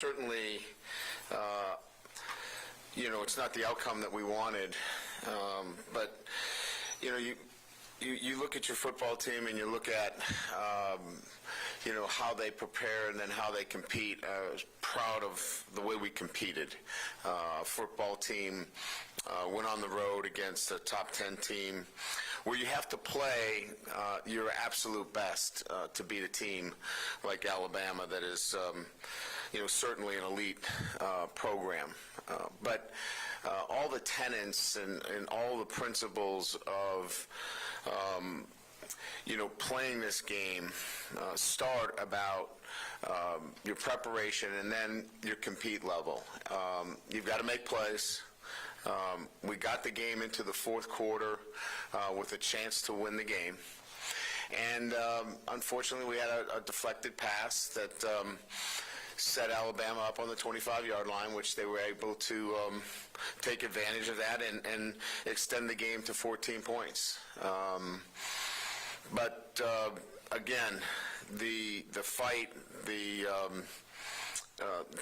Certainly, it's not the outcome that we wanted, but you look at your football team and you look at how they prepare and then how they compete. I was proud of the way we competed. Football team went on the road against a top 10 team where you have to play your absolute best to beat a team like Alabama that is certainly an elite program. But all the tenets and all the principles of playing this game start about your preparation and then your compete level. You've got to make plays. We got the game into the fourth quarter with a chance to win the game. And unfortunately, we had a deflected pass that set Alabama up on the 25-yard line, which they were able to take advantage of that and extend the game to 14 points. But again, the fight,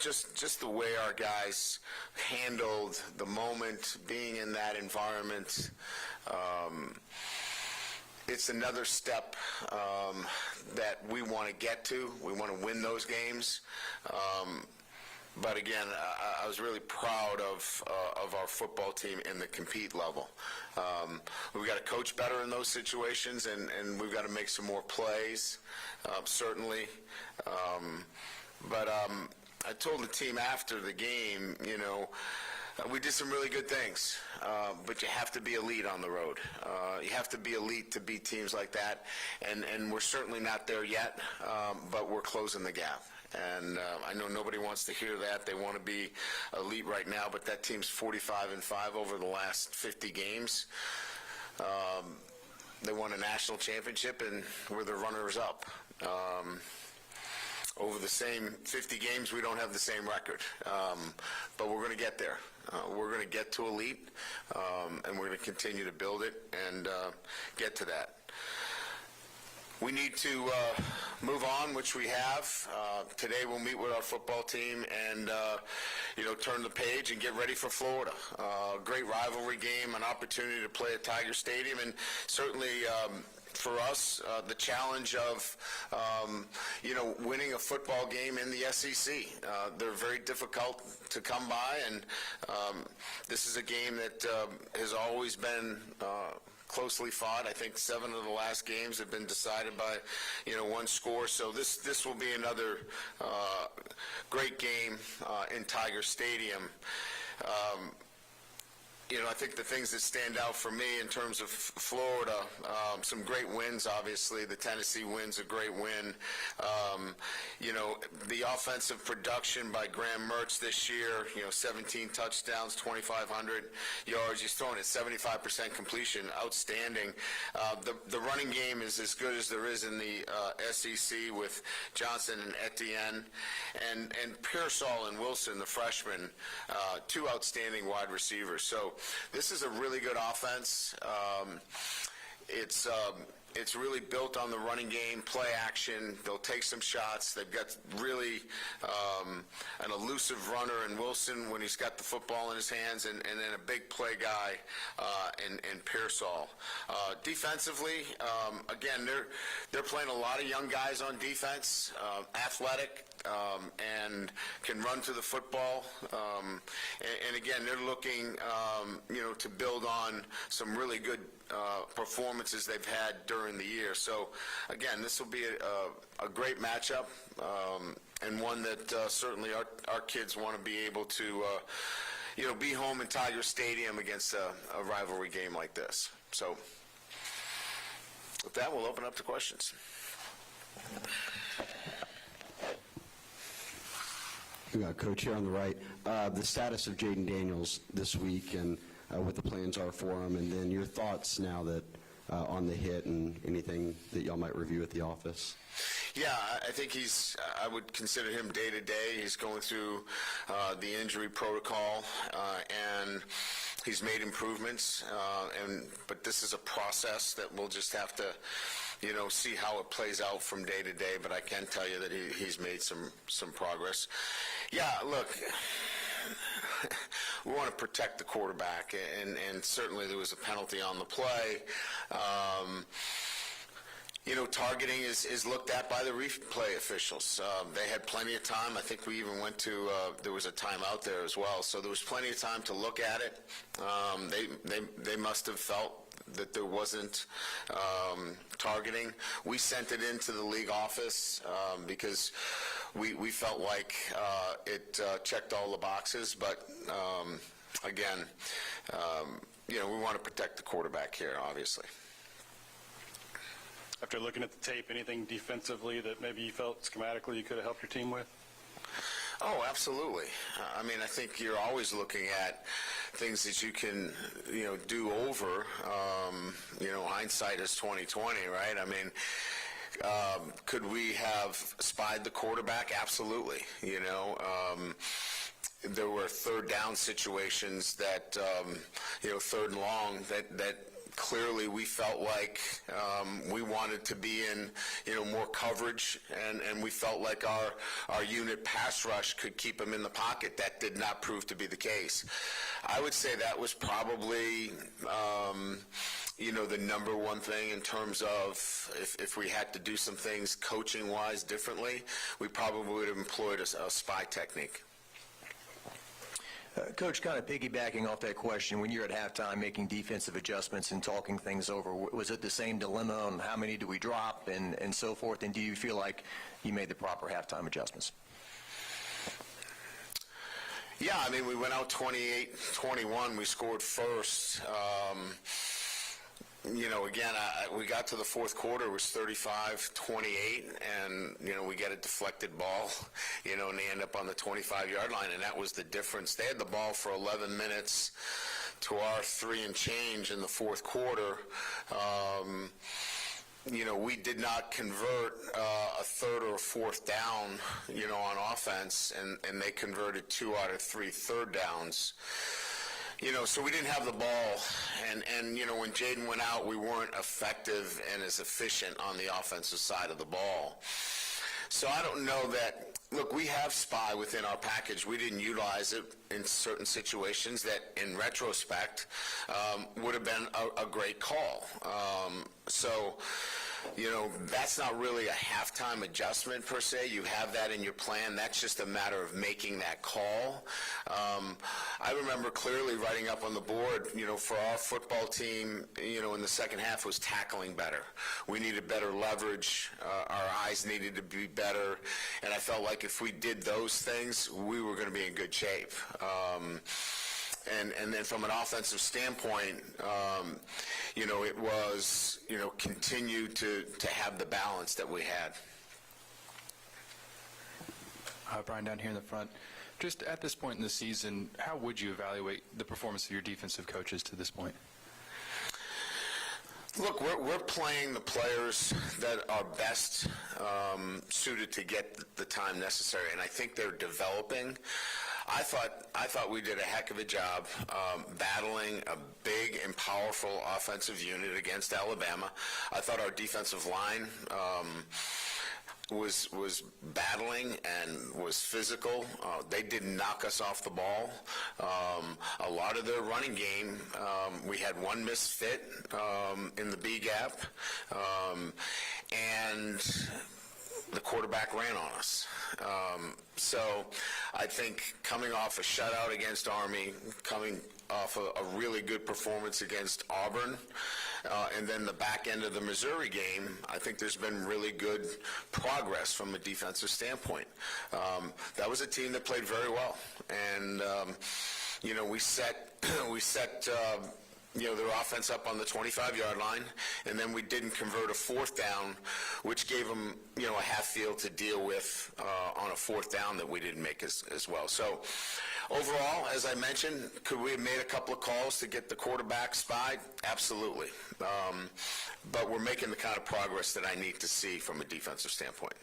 just the way our guys handled the moment, being in that environment, it's another step that we want to get to. We want to win those games. But again, I was really proud of our football team in the compete level. We've got to coach better in those situations, and we've got to make some more plays, certainly. But I told the team after the game, we did some really good things, but you have to be elite on the road. You have to be elite to beat teams like that, and we're certainly not there yet, but we're closing the gap. And I know nobody wants to hear that. They want to be elite right now, but that team's 45-5 over the last 50 games. They won a national championship, and we're the runners-up. Over the same 50 games, we don't have the same record, but we're going to get there. We're going to get to elite, and we're going to continue to build it and get to that. We need to move on, which we have. Today we'll meet with our football team and, turn the page and get ready for Florida. Great rivalry game, an opportunity to play at Tiger Stadium, and certainly for us, the challenge of, winning a football game in the SEC. They're very difficult to come by, and this is a game that has always been closely fought. I think 7 of the last games have been decided by, one score. So this will be another great game in Tiger Stadium. I think the things that stand out for me in terms of Florida, some great wins, obviously. The Tennessee win's a great win. The offensive production by Graham Mertz this year, 17 touchdowns, 2,500 yards. He's throwing at 75% completion. Outstanding. The running game is as good as there is in the SEC with Johnson and Etienne. And Pearsall and Wilson, the freshmen, 2 outstanding wide receivers. So this is a really good offense. It's really built on the running game, play action. They'll take some shots. They've got really an elusive runner in Wilson when he's got the football in his hands, and then a big play guy in Pearsall. Defensively, again, they're playing a lot of young guys on defense, athletic, and can run to the football. And again, they're looking, to build on some really good performances they've had during the year. So, again, this will be a great matchup, and one that certainly our kids want to be able to, be home in Tiger Stadium against a rivalry game like this. So, with that, we'll open up to questions. We got Coach here on the right. The status of Jaden Daniels this week and what the plans are for him, and then your thoughts now that on the hit and anything that y'all might review at the office. Yeah, I think I would consider him day to day. He's going through the injury protocol, and he's made improvements, but this is a process that we'll just have to, see how it plays out from day to day, but I can tell you that he's made some progress. Yeah, look, we want to protect the quarterback, and certainly there was a penalty on the play. Targeting is looked at by the replay officials. They had plenty of time. I think we even went to, there was a timeout there as well, so there was plenty of time to look at it. They must have felt that there wasn't targeting. We sent it into the league office because we felt like it checked all the boxes, but again, we want to protect the quarterback here, obviously. After looking at the tape, anything defensively that maybe you felt schematically you could have helped your team with? Oh, absolutely. I think you're always looking at things that you can, do over. Hindsight is 20/20, right? Could we have spied the quarterback? Absolutely. There were third down situations that, third and long that clearly we felt like we wanted to be in, more coverage, and we felt like our unit pass rush could keep him in the pocket. That did not prove to be the case. I would say that was probably, the number one thing in terms of if we had to do some things coaching-wise differently, we probably would have employed a spy technique. Coach, kind of piggybacking off that question, when you're at halftime making defensive adjustments and talking things over, was it the same dilemma on how many do we drop and so forth, and do you feel like you made the proper halftime adjustments? Yeah, we went out 28-21. We scored first. Again, we got to the fourth quarter, it was 35-28, and, we get a deflected ball, and they end up on the 25-yard line, and that was the difference. They had the ball for 11 minutes to our 3 and change in the fourth quarter. We did not convert a third or a fourth down, on offense, and they converted 2 out of 3 third downs. So we didn't have the ball, and when Jaden went out, we weren't effective and as efficient on the offensive side of the ball. So I don't know that, look, we have spy within our package. We didn't utilize it in certain situations that, in retrospect, would have been a great call. That's not really a halftime adjustment per se. You have that in your plan. That's just a matter of making that call. I remember clearly writing up on the board, for our football team, in the second half was tackling better. We needed better leverage. Our eyes needed to be better. And I felt like if we did those things, we were going to be in good shape. And then from an offensive standpoint, it was, continue to have the balance that we had. Brian, down here in the front. Just at this point in the season, how would you evaluate the performance of your defensive coaches to this point? Look, we're playing the players that are best suited to get the time necessary, and I think they're developing. I thought we did a heck of a job battling a big and powerful offensive unit against Alabama. I thought our defensive line was battling and was physical. They didn't knock us off the ball. A lot of their running game, we had one misfit in the B gap, and the quarterback ran on us. So I think coming off a shutout against Army, coming off a really good performance against Auburn, and then the back end of the Missouri game, I think there's been really good progress from a defensive standpoint. That was a team that played very well, and we set their offense up on the 25-yard line, and then we didn't convert a fourth down, which gave them, a half field to deal with on a fourth down that we didn't make as well. So overall, as I mentioned, could we have made a couple of calls to get the quarterback spied? Absolutely. But we're making the kind of progress that I need to see from a defensive standpoint.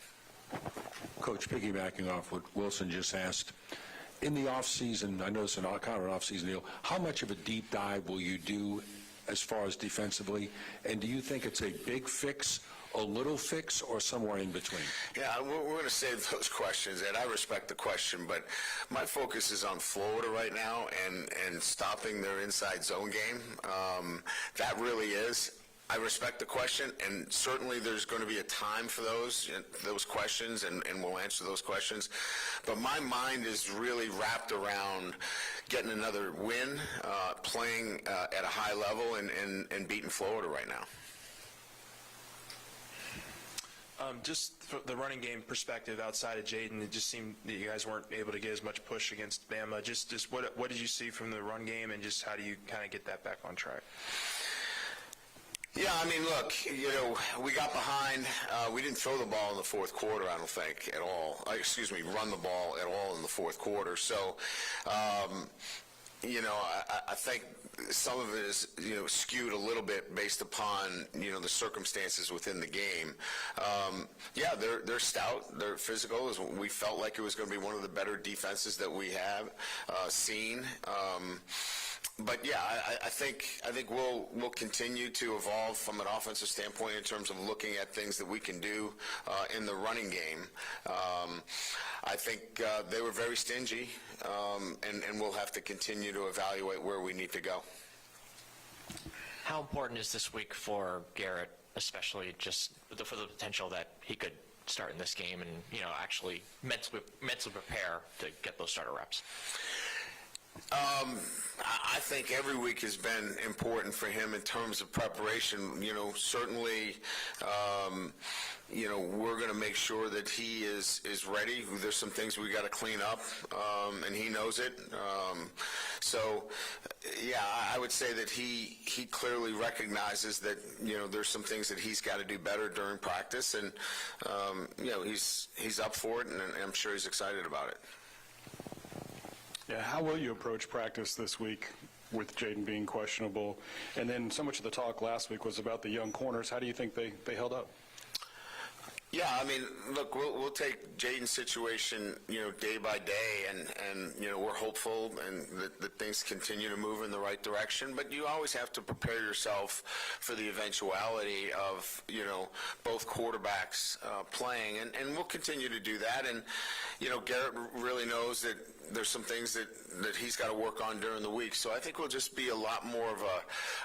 Coach, piggybacking off what Wilson just asked, in the off-season, I know it's kind of an off-season deal, how much of a deep dive will you do as far as defensively? And do you think it's a big fix, a little fix, or somewhere in between? Yeah, we're going to save those questions, and I respect the question, but my focus is on Florida right now and stopping their inside zone game. That really is. I respect the question, and certainly there's going to be a time for those questions, and we'll answer those questions. But my mind is really wrapped around getting another win, playing at a high level, and beating Florida right now. Just from the running game perspective, outside of Jaden, it just seemed that you guys weren't able to get as much push against Bama. Just what did you see from the run game, and just how do you kind of get that back on track? Yeah, I mean, look, we got behind. We didn't throw the ball in the fourth quarter, I don't think, at all. Run the ball at all in the fourth quarter. So, I think some of it is, skewed a little bit based upon, the circumstances within the game. Yeah, they're stout. They're physical. We felt like it was going to be one of the better defenses that we have seen. But yeah, I think we'll continue to evolve from an offensive standpoint in terms of looking at things that we can do in the running game. I think they were very stingy, and we'll have to continue to evaluate where we need to go. How important is this week for Garrett, especially just for the potential that he could start in this game and actually mentally prepare to get those starter reps? I think every week has been important for him in terms of preparation. Certainly, we're going to make sure that he is ready. There's some things we got to clean up, and he knows it. So, yeah, I would say that he clearly recognizes that, there's some things that he's got to do better during practice, and, he's up for it, and I'm sure he's excited about it. Yeah, how will you approach practice this week with Jaden being questionable? And then so much of the talk last week was about the young corners. How do you think they held up? Yeah, I mean, look, we'll take Jaden's situation, day by day, and we're hopeful and that things continue to move in the right direction. But you always have to prepare yourself for the eventuality of, both quarterbacks playing, and we'll continue to do that. And, Garrett really knows that there's some things that he's got to work on during the week. So I think we'll just be a lot more of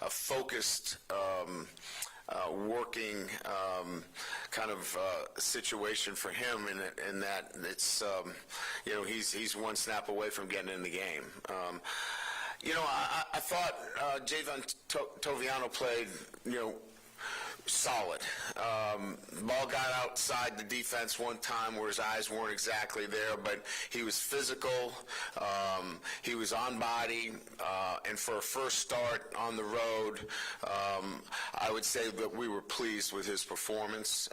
a focused working kind of situation for him in that it's, he's one snap away from getting in the game. I thought Jaden Toviano played, solid. Ball got outside the defense one time where his eyes weren't exactly there, but he was physical. He was on body, and for a first start on the road, I would say that we were pleased with his performance.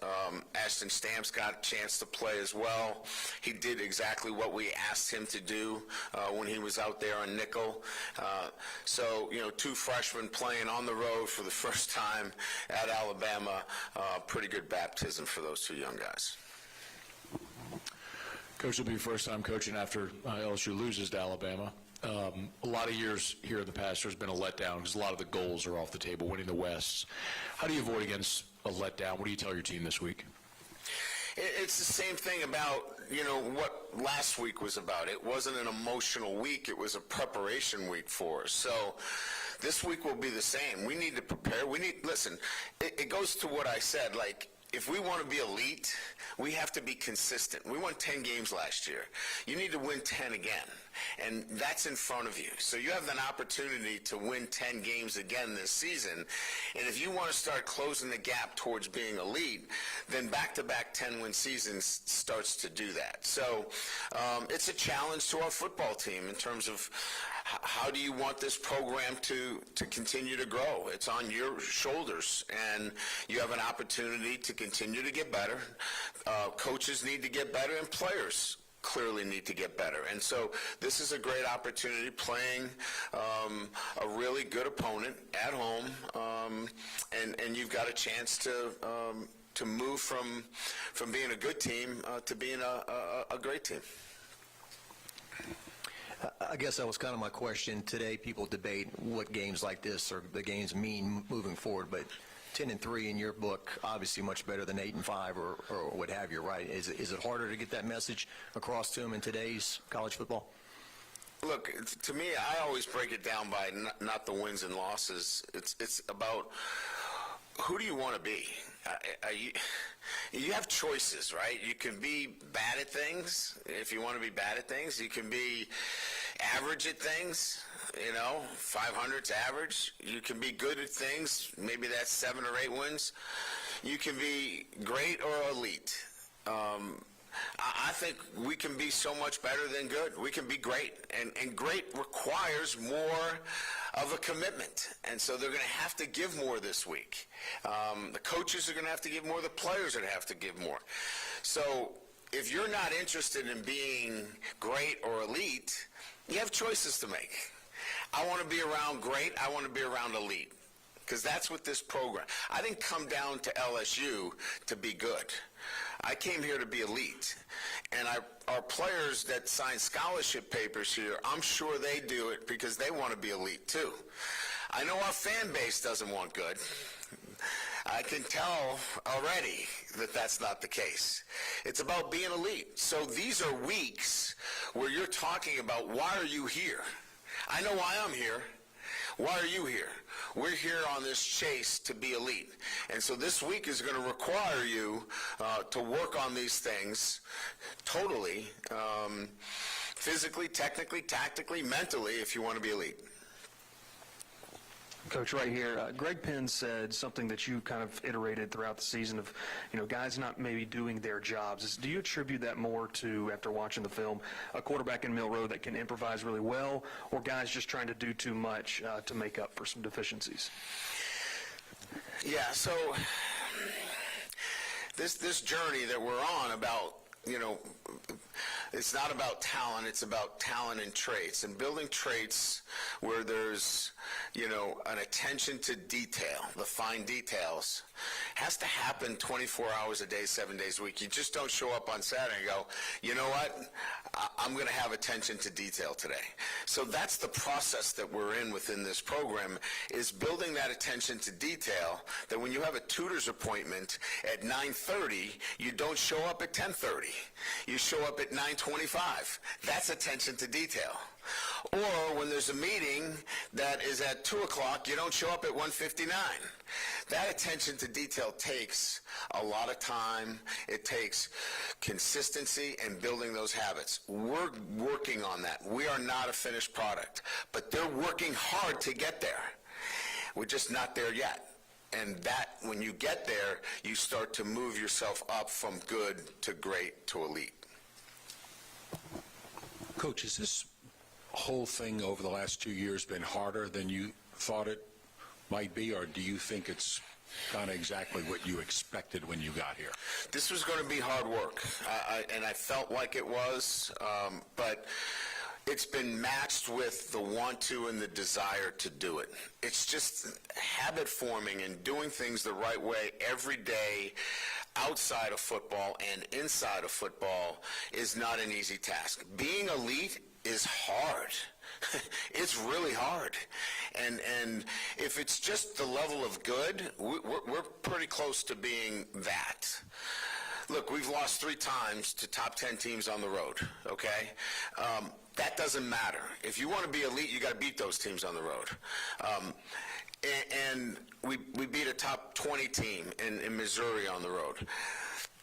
Ashton Stamps got a chance to play as well. He did exactly what we asked him to do when he was out there on nickel. So, two freshmen playing on the road for the first time at Alabama. Pretty good baptism for those two young guys. Coach, it'll be your first time coaching after LSU loses to Alabama. A lot of years here in the past, there's been a letdown because a lot of the goals are off the table, winning the West. How do you avoid against a letdown? What do you tell your team this week? It's the same thing about, what last week was about. It wasn't an emotional week. It was a preparation week for us. So this week will be the same. We need to prepare. Listen, it goes to what I said, if we want to be elite, we have to be consistent. We won 10 games last year. You need to win 10 again, and that's in front of you. So you have an opportunity to win 10 games again this season, and if you want to start closing the gap towards being elite, then back-to-back 10-win seasons starts to do that. So it's a challenge to our football team in terms of how do you want this program to continue to grow? It's on your shoulders, and you have an opportunity to continue to get better. Coaches need to get better, and players clearly need to get better. And so this is a great opportunity playing a really good opponent at home, and you've got a chance to move from being a good team to being a great team. I guess that was kind of my question. Today, people debate what games like this or the games mean moving forward, but 10-3 in your book, obviously much better than 8-5 or what have you, right? Is it harder to get that message across to them in today's college football? Look, to me, I always break it down by not the wins and losses. It's about who do you want to be? You have choices, right? You can be bad at things if you want to be bad at things. You can be average at things, 500's average. You can be good at things, maybe that's 7 or 8 wins. You can be great or elite. I think we can be so much better than good. We can be great, and great requires more of a commitment, and so they're going to have to give more this week. The coaches are going to have to give more. The players are going to have to give more. So if you're not interested in being great or elite, you have choices to make. I want to be around great. I want to be around elite, because that's what this program. I didn't come down to LSU to be good. I came here to be elite. And our players that sign scholarship papers here, I'm sure they do it because they want to be elite too. I know our fan base doesn't want good. I can tell already that that's not the case. It's about being elite. So these are weeks where you're talking about, why are you here? I know why I'm here. Why are you here? We're here on this chase to be elite. And so this week is going to require you to work on these things totally, physically, technically, tactically, mentally, if you want to be elite. Coach, right here, Greg Penn said something that you kind of iterated throughout the season of, guys not maybe doing their jobs. Do you attribute that more to, after watching the film, a quarterback in Mill Road that can improvise really well, or guys just trying to do too much to make up for some deficiencies? Yeah, so this journey that we're on about, it's not about talent, it's about talent and traits, and building traits where there's, an attention to detail, the fine details, has to happen 24 hours a day, 7 days a week. You just don't show up on Saturday and go, you know what, I'm going to have attention to detail today. So that's the process that we're in within this program, is building that attention to detail, that when you have a tutor's appointment at 9:30, you don't show up at 10:30. You show up at 9:25. That's attention to detail. Or when there's a meeting that is at 2 o'clock, you don't show up at 1:59. That attention to detail takes a lot of time. It takes consistency and building those habits. We're working on that. We are not a finished product, but they're working hard to get there. We're just not there yet. And that, when you get there, you start to move yourself up from good to great to elite. Coach, has this whole thing over the last 2 years been harder than you thought it might be, or do you think it's kind of exactly what you expected when you got here? This was going to be hard work, and I felt like it was, but it's been matched with the want to and the desire to do it. It's just habit forming and doing things the right way every day outside of football and inside of football is not an easy task. Being elite is hard. It's really hard. And if it's just the level of good, we're pretty close to being that. Look, we've lost 3 times to top 10 teams on the road, okay? That doesn't matter. If you want to be elite, you got to beat those teams on the road. And we beat a top 20 team in Missouri on the road.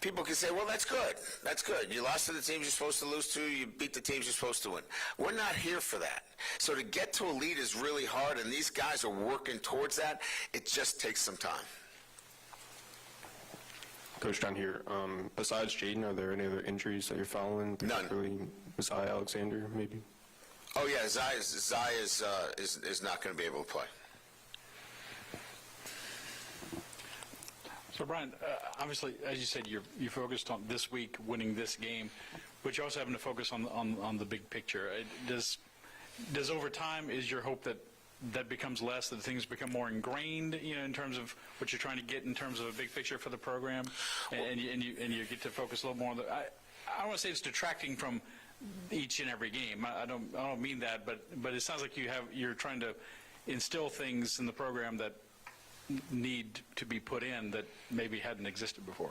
People can say, well, that's good. That's good. You lost to the teams you're supposed to lose to. You beat the teams you're supposed to win. We're not here for that. So to get to elite is really hard, and these guys are working towards that. It just takes some time. Coach, down here, besides Jaden, are there any other injuries that you're following? None. Particularly Zai Alexander, maybe? Oh, yeah, Zai is not going to be able to play. So, Brian, obviously, as you said, you're focused on this week winning this game, but you're also having to focus on the big picture. Does over time, is your hope that becomes less, that things become more ingrained, in terms of what you're trying to get in terms of a big picture for the program, and you get to focus a little more on the. I don't want to say it's detracting from each and every game. I don't mean that, but it sounds like you're trying to instill things in the program that need to be put in that maybe hadn't existed before?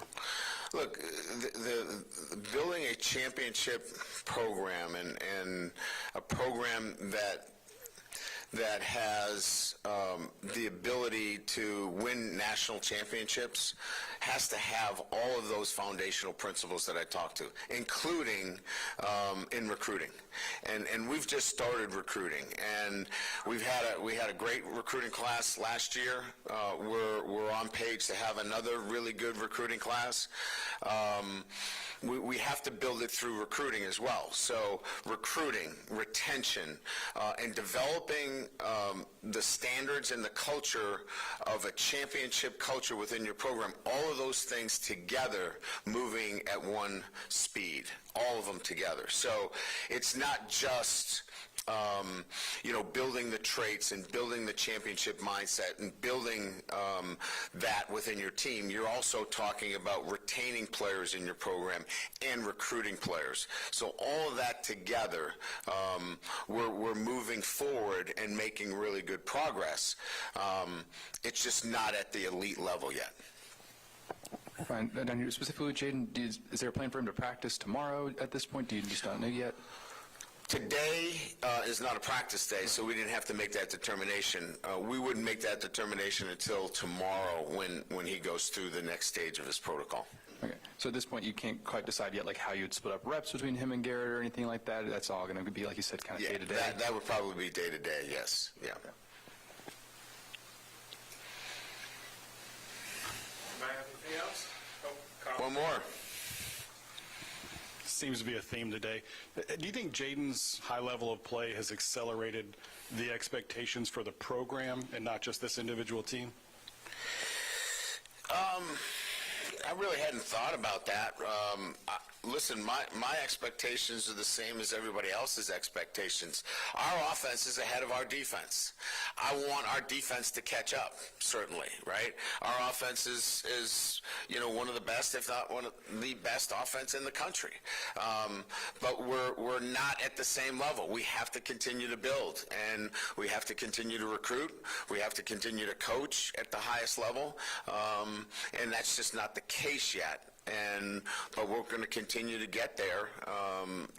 Look, the building a championship program and a program that has the ability to win national championships has to have all of those foundational principles that I talked to, including in recruiting. And we've just started recruiting, and we had a great recruiting class last year. We're on page to have another really good recruiting class. We have to build it through recruiting as well. So recruiting, retention, and developing the standards and the culture of a championship culture within your program, all of those things together moving at one speed, all of them together. So it's not just building the traits and building the championship mindset and building that within your team. You're also talking about retaining players in your program and recruiting players. So all of that together, we're moving forward and making really good progress. It's just not at the elite level yet. Fine. Down here, specifically with Jaden, is there a plan for him to practice tomorrow at this point? Do you just not know yet? Today is not a practice day, so we didn't have to make that determination. We wouldn't make that determination until tomorrow when he goes through the next stage of his protocol. Okay. So at this point, you can't quite decide yet, like how you'd split up reps between him and Garrett or anything like that? That's all going to be, like you said, kind of Yeah, day-to-day? that would probably be day-to-day, yes. Yeah. Okay. Anybody have anything else? One more. Seems to be a theme today. Do you think Jaden's high level of play has accelerated the expectations for the program and not just this individual team? I really hadn't thought about that. Listen, my expectations are the same as everybody else's expectations. Our offense is ahead of our defense. I want our defense to catch up, certainly, right? Our offense is one of the best, if not one of the best offense in the country. But we're not at the same level. We have to continue to build, and we have to continue to recruit. We have to continue to coach at the highest level, and that's just not the case yet. But we're going to continue to get there,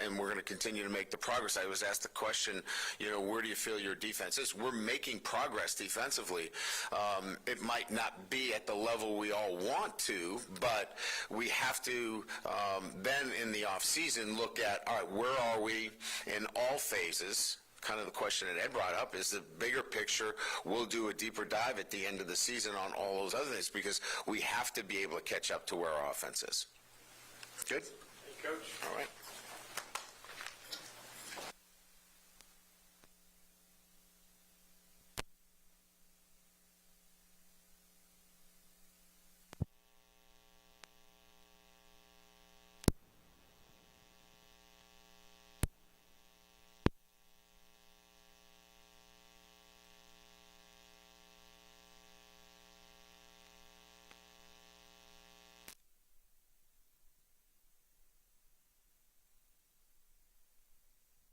and we're going to continue to make the progress. I was asked the question, where do you feel your defense is? We're making progress defensively. It might not be at the level we all want to, but we have to then in the off season look at, all right, where are we in all phases? Kind of the question that Ed brought up is the bigger picture. We'll do a deeper dive at the end of the season on all those other things because we have to be able to catch up to where our offense is. Good? Hey, Coach. All right.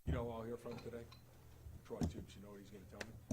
You know who I'll hear from today? Troy Toops. You know what he's going to tell me?